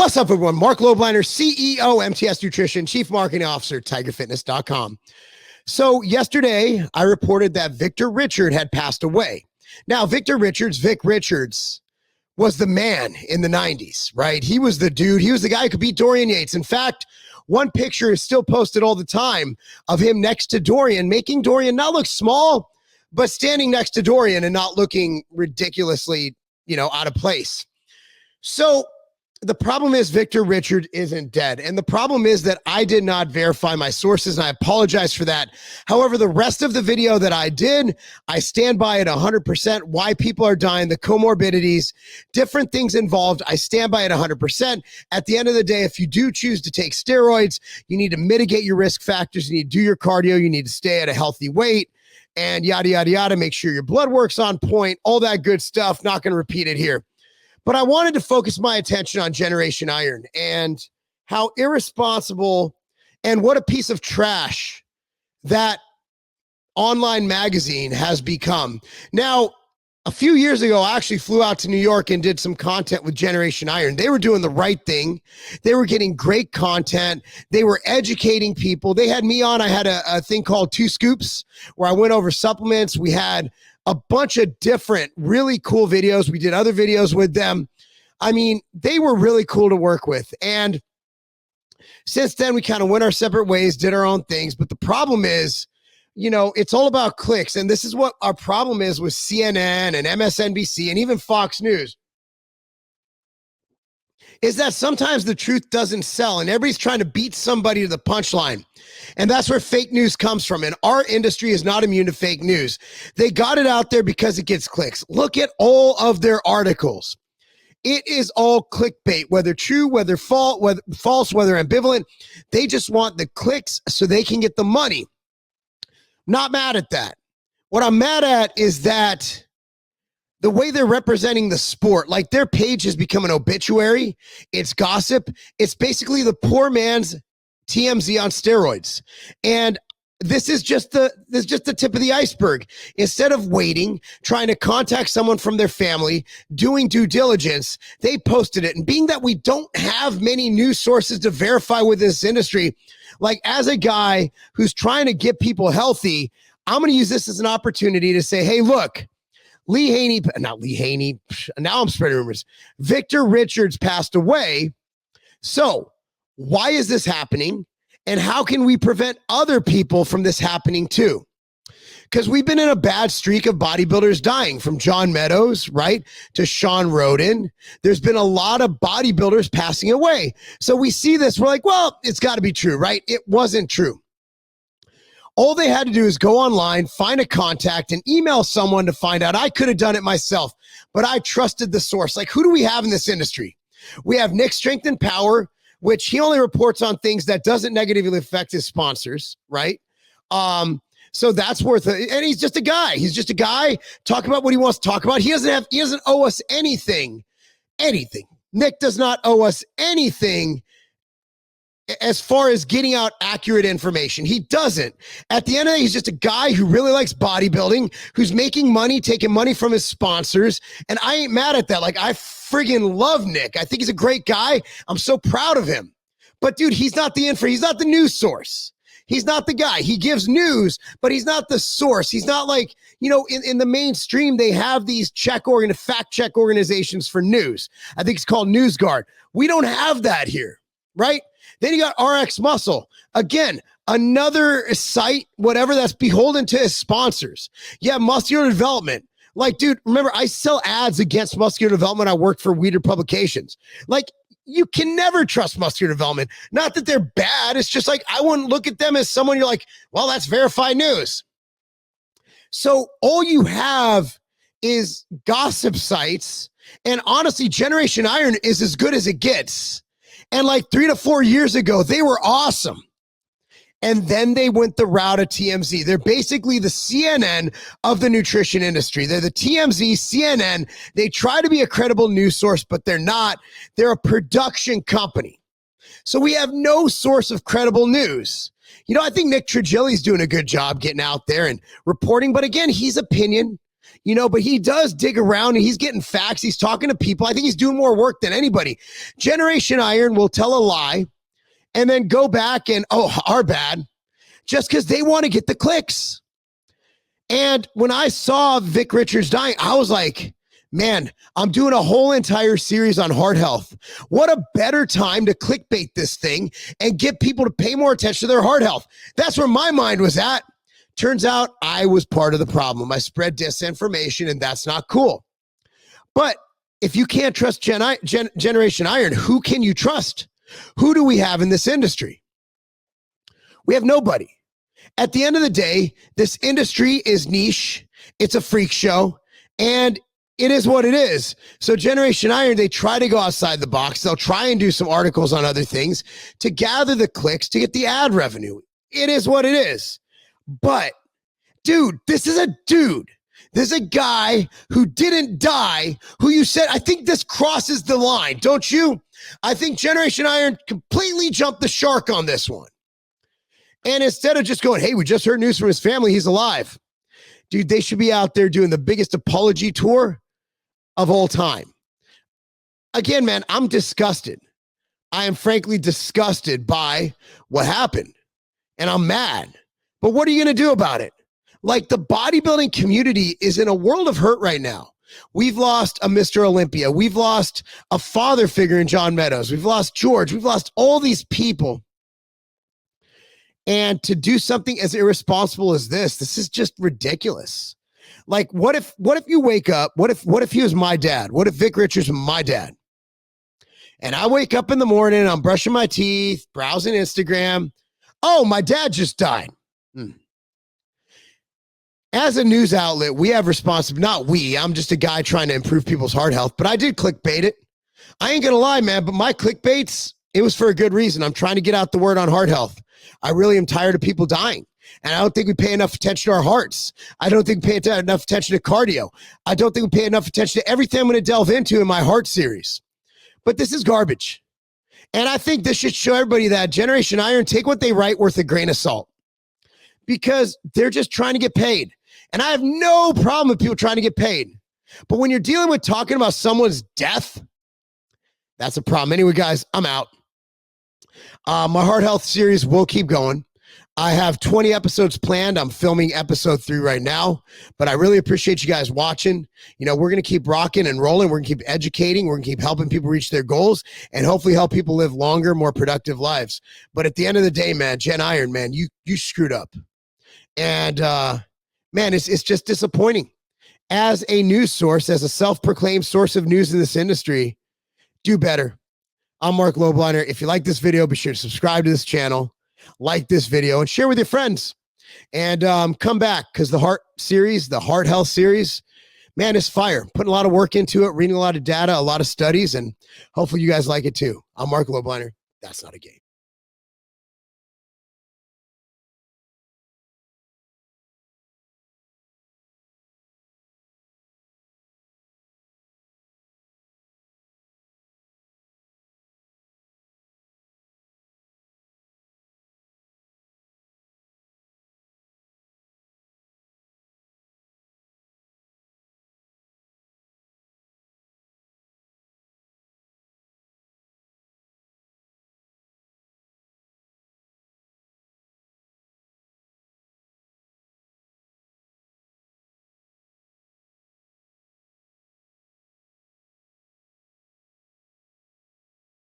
What's up, everyone? Marc Lobliner, CEO, MTS Nutrition, Chief Marketing Officer, TigerFitness.com. So yesterday, I reported that Victor Richard had passed away. Now, Vic Richards, was the man in the 90s, right? He was the dude. He was the guy who could beat Dorian Yates. In fact, one picture is still posted all the time of him next to Dorian, making Dorian not look small, but standing next to Dorian and not looking ridiculously, out of place. So the problem is Victor Richard isn't dead. And the problem is that I did not verify my sources, and I apologize for that. However, the rest of the video that I did, I stand by it 100%. Why people are dying, the comorbidities, different things involved, I stand by it 100%. At the end of the day, if you do choose to take steroids, you need to mitigate your risk factors. You need to do your cardio. You need to stay at a healthy weight and yada, yada, yada. Make sure your blood work's on point, all that good stuff. Not going to repeat it here. But I wanted to focus my attention on Generation Iron and how irresponsible and what a piece of trash that online magazine has become. Now, a few years ago, I actually flew out to New York and did some content with Generation Iron. They were doing the right thing. They were getting great content. They were educating people. They had me on. I had a thing called 2 Scoops where I went over supplements. We had a bunch of different really cool videos. We did other videos with them. I mean, they were really cool to work with. And since then, we kind of went our separate ways, did our own things. But the problem is, it's all about clicks. And this is what our problem is with CNN and MSNBC and even Fox News, is that sometimes the truth doesn't sell and everybody's trying to beat somebody to the punchline. And that's where fake news comes from. And our industry is not immune to fake news. They got it out there because it gets clicks. Look at all of their articles. It is all clickbait, whether true, whether false, whether ambivalent. They just want the clicks so they can get the money. Not mad at that. What I'm mad at is that the way they're representing the sport, like their page has become an obituary. It's gossip. It's basically the poor man's TMZ on steroids. And this is just the tip of the iceberg. Instead of waiting, trying to contact someone from their family, doing due diligence, they posted it. And being that we don't have many news sources to verify with this industry, like as a guy who's trying to get people healthy, I'm going to use this as an opportunity to say, hey, look, now I'm spreading rumors. Victor Richards passed away. So why is this happening? And how can we prevent other people from this happening too? Because we've been in a bad streak of bodybuilders dying, from John Meadows, right, to Sean Roden. There's been a lot of bodybuilders passing away. So we see this, we're like, well, it's got to be true, right? It wasn't true. All they had to do is go online, find a contact, and email someone to find out. I could have done it myself, but I trusted the source. Like, who do we have in this industry? We have Nick Strength and Power, which he only reports on things that doesn't negatively affect his sponsors, right? So that's worth it. And he's just a guy. He's just a guy talking about what he wants to talk about. He doesn't owe us anything. Nick does not owe us anything as far as getting out accurate information. He doesn't. At the end of the day, he's just a guy who really likes bodybuilding, who's making money, taking money from his sponsors. And I ain't mad at that. Like, I friggin' love Nick. I think he's a great guy. I'm so proud of him. But dude, he's not the he's not the news source. He's not the guy. He gives news, but he's not the source. He's not like, in the mainstream, they have these fact check organizations for news. I think it's called NewsGuard. We don't have that here, right? Then you got RX Muscle. Again, another site, whatever, that's beholden to his sponsors. Yeah, Muscular Development. Like, dude, remember, I sell ads against Muscular Development. I work for Weeder Publications. Like, you can never trust Muscular Development. Not that they're bad. It's just like, I wouldn't look at them as someone you're like, well, that's verified news. So all you have is gossip sites. And honestly, Generation Iron is as good as it gets. And like 3 to 4 years ago, they were awesome. And then they went the route of TMZ. They're basically the CNN of the nutrition industry. They're the TMZ, CNN. They try to be a credible news source, but they're not. They're a production company. So we have no source of credible news. I think Nick Trigili's doing a good job getting out there and reporting. But again, he's opinion. but he does dig around and he's getting facts. He's talking to people. I think he's doing more work than anybody. Generation Iron will tell a lie and then go back and, our bad, just because they want to get the clicks. And when I saw Vic Richards dying, I was like, man, I'm doing a whole entire series on heart health. What a better time to clickbait this thing and get people to pay more attention to their heart health. That's where my mind was at. Turns out I was part of the problem. I spread disinformation, and that's not cool. But if you can't trust Generation Iron, who can you trust? Who do we have in this industry? We have nobody. At the end of the day, this industry is niche. It's a freak show, and it is what it is. So Generation Iron, they try to go outside the box. They'll try and do some articles on other things to gather the clicks to get the ad revenue. It is what it is. But, dude, this is a dude. There's a guy who didn't die, who you said, I think this crosses the line, don't you? I think Generation Iron completely jumped the shark on this one. And instead of just going, hey, we just heard news from his family, he's alive. Dude, they should be out there doing the biggest apology tour of all time. Again, man, I'm disgusted. I am frankly disgusted by what happened. And I'm mad. But what are you going to do about it? Like, the bodybuilding community is in a world of hurt right now. We've lost a Mr. Olympia. We've lost a father figure in John Meadows. We've lost George. We've lost all these people. And to do something as irresponsible as this is just ridiculous. Like, what if you wake up? What if he was my dad? What if Vic Richards was my dad? And I wake up in the morning, I'm brushing my teeth, browsing Instagram. Oh, my dad just died. As a news outlet, we have not we, I'm just a guy trying to improve people's heart health, but I did clickbait it. I ain't gonna lie, man, but my clickbaits, it was for a good reason. I'm trying to get out the word on heart health. I really am tired of people dying. And I don't think we pay enough attention to our hearts. I don't think we pay enough attention to cardio. I don't think we pay enough attention to everything I'm going to delve into in my heart series. But this is garbage. And I think this should show everybody that Generation Iron, take what they write with a grain of salt. Because they're just trying to get paid. And I have no problem with people trying to get paid. But when you're dealing with talking about someone's death, that's a problem. Anyway, guys, I'm out. My heart health series will keep going. I have 20 episodes planned. I'm filming episode 3 right now, but I really appreciate you guys watching. We're going to keep rocking and rolling. We're going to keep educating. We're going to keep helping people reach their goals and hopefully help people live longer, more productive lives. But at the end of the day, man, Gen Iron, man, you screwed up. And, man, it's just disappointing. As a news source, as a self-proclaimed source of news in this industry, do better. I'm Marc Lobliner. If you like this video, be sure to subscribe to this channel, like this video, and share with your friends. And come back, because the heart series, the heart health series, man, is fire. Putting a lot of work into it, reading a lot of data, a lot of studies, and hopefully you guys like it too. I'm Marc Lobliner. That's not a game.